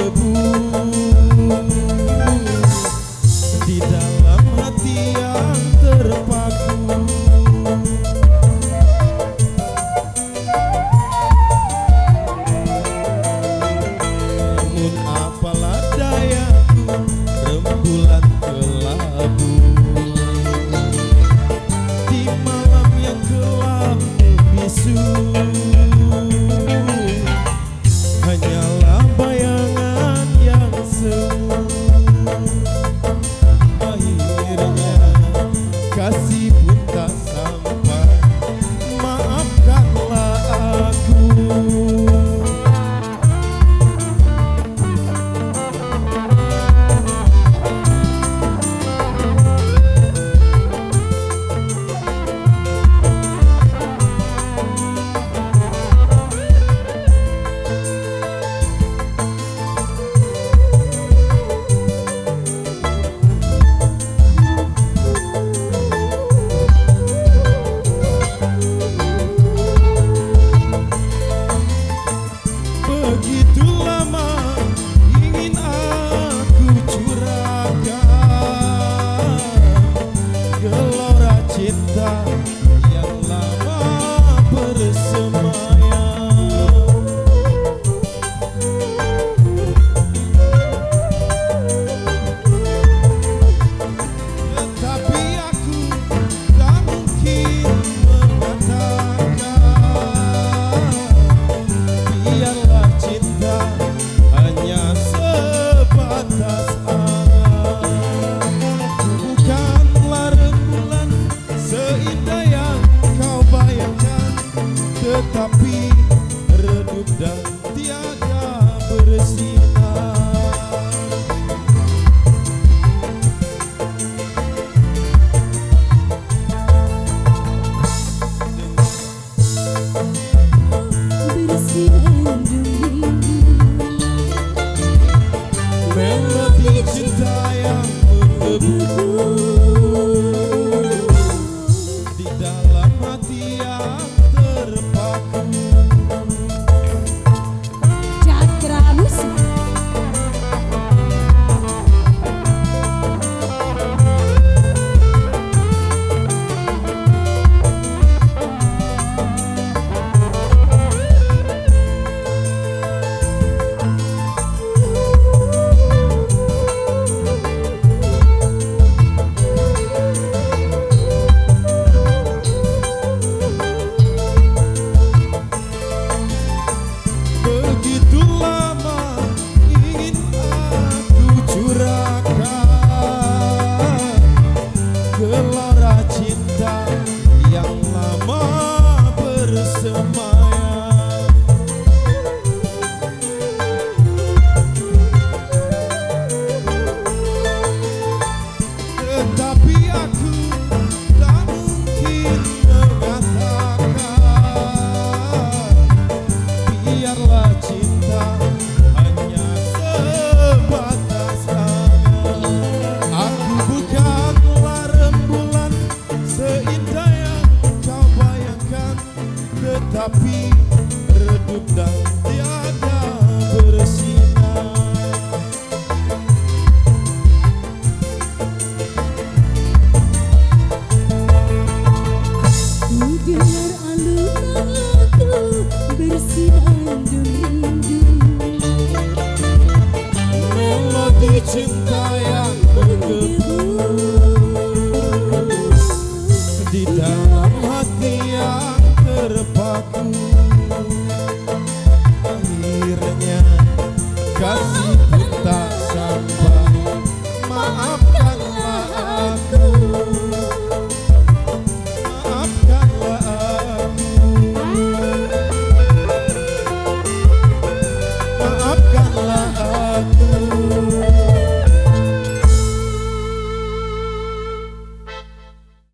menggebu di dalam hati yang terpaku. Namun apalah dayaku, rembulan kelabu di malam yang gelap bisu. Hanyalah bayangan yang semu. Akhirnya kasih pun tak sampai, maafkanlah aku. Begitu lama ingin aku curahkan gelora cinta yang lama bersemayam. Tetapi aku tak mungkin mengatakan biarlah cinta hanya sebatas angan. Bukanlah rembulan seindah yang kau bayangkan, tetapi redup dan tiada bersinar. Melodi cinta yang menggebu di dalam hati yang terpaku. Cakra Musik. Begitu lama ingin aku curahkan gelora cinta yang lama bersemayam. Tetapi aku tak mungkin mengatakan biarlah cinta hanya sebatas angan. Aku bukanlah rembulan seindah yang kau bayangkan, tetapi redup dan tiada bersinar. Ku dengar alunan lagu bersinandung rindu, Melodi cinta yang menggebu di dalam hati yang terpaku. Akhirnya kasih pun